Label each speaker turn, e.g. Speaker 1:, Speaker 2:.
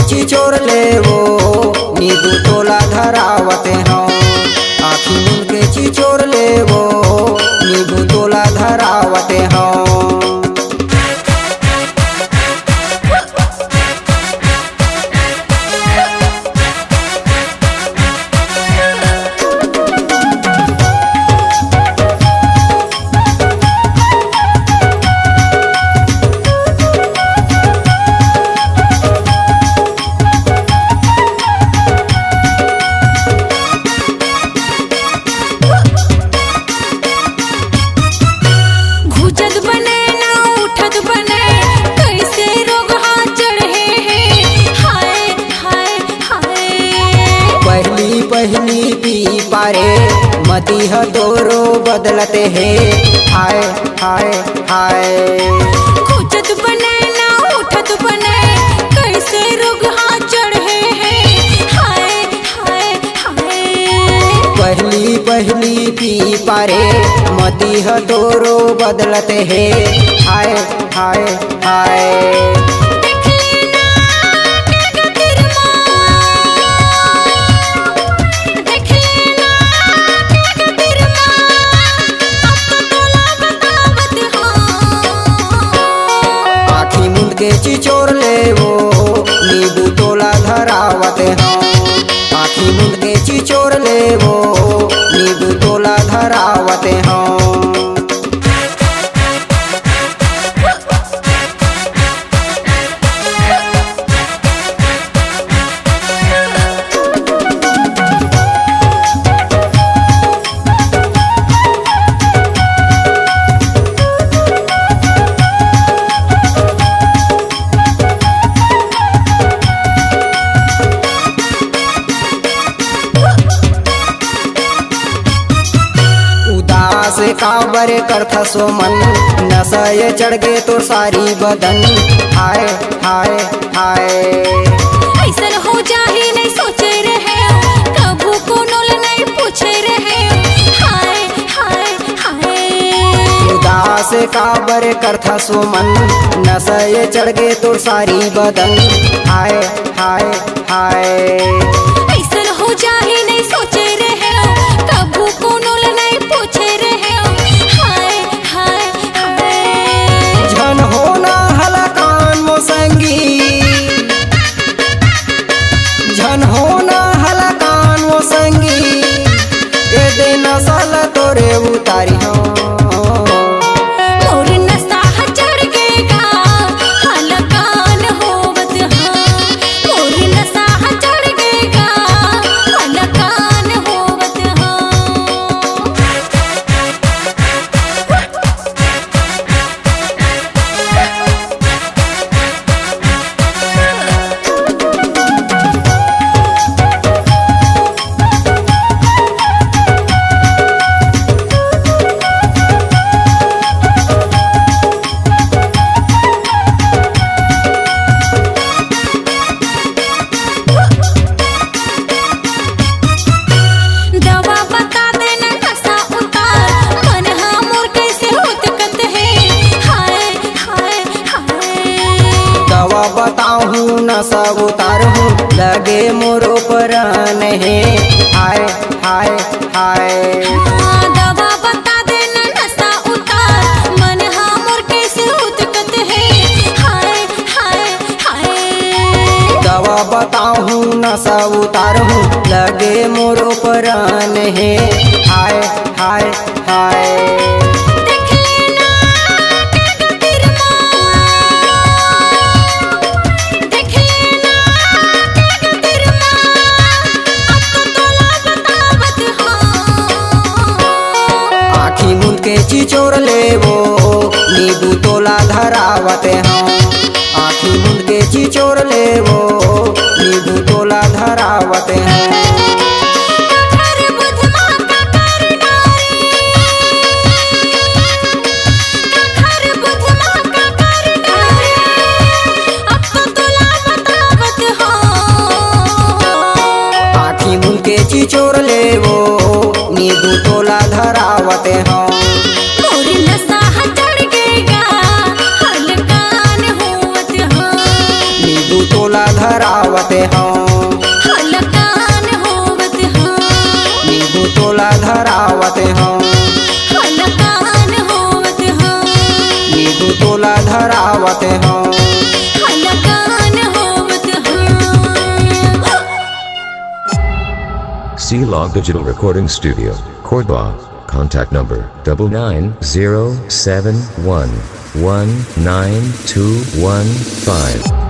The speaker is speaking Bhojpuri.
Speaker 1: चिचोर लेवो नींबू तोला धरावते हो। आँखी मूंद के चिचोर लेवो नींबू तोला धरावते हो। पहली पी पारे मती हदोरो बदलते है। हाय हाय हाय
Speaker 2: खोजत बने ना उठत बने कैसे रोग हाँ चढ़े हैं। हाय हाय हाय
Speaker 1: पहली पी पारे मती हदोरो बदलते है। हाय हाय हाय के चिचोर लेवो नींबू तोला धरावते हो। आँखी मूंद के चिचोर लेवो नींबू तोला धरावते हो। से काबर करथा सो मन नशे चढ़ गए तो सारी बदन। हाय हाय हाय
Speaker 2: ऐसन हो जाही नहीं सोचे रहे कभू को नोल नहीं पूछे रहे। हाय हाय हाय
Speaker 1: उदास काबर करथा सो मन नशे चढ़ गए तो सारी बदन। हाय हाय हाय
Speaker 2: ऐसन हो जाही नहीं सोचे रहे कभू को नोल नहीं पूछे रहे। हाय हाय हाय
Speaker 1: झन होना हलकान मो संगी झन होना हलकान मो संगी ए दिन साल तोरे उतारी हो।
Speaker 2: मोर नशा चढ़ गएगा हलकान होवत हाँ। मोर नशा चढ़ गएगा हलकान होवत हाँ। दवा बता देना नशा उतार मन हाँ मोर कैसे उतकत है। हाय हाय हाय
Speaker 1: दवा बताऊँ नशा उतारूँ लगे मोरो परान है। हाय हाय हाय
Speaker 2: दवा बता देना नशा उतार मन हाँ मोर कैसे उतकत है। हाय हाय हाय
Speaker 1: दवा बताऊँ नशा उतारूँ लगे मोरो परान है। हाय हाय हाय
Speaker 2: देख लेना के गतिरमा देख लेना के गतिरमा अब तो तोला बतावत हाँ।
Speaker 1: आँखी मूंद के चिचोर लेवो नींबू तोला धरावते हो। आँखी मूंद के चिचोर लेवो नींबू तोला धरावते हो।
Speaker 2: ककर बुधमा ककर डारी ककर बुधमा ककर डारी अब तो तोला बतावत हाँ।
Speaker 1: आँखी मूंद के चिचोर लेवो नींबू तोला धरावते हो।
Speaker 2: मोर नशा चढ़ गएगा हलकान होवत हाँ।
Speaker 1: नींबू तोला धरा धरावते हूँ
Speaker 2: हलकान होवत हाँ
Speaker 1: नींबू तोला धरावते हूँ
Speaker 2: हलकान होवत हाँ
Speaker 1: नींबू तोला धरावते हूँ
Speaker 2: हलकान होवत हाँ।
Speaker 3: C-Log Digital Recording Studio, Cordoba. Contact number 99071192115.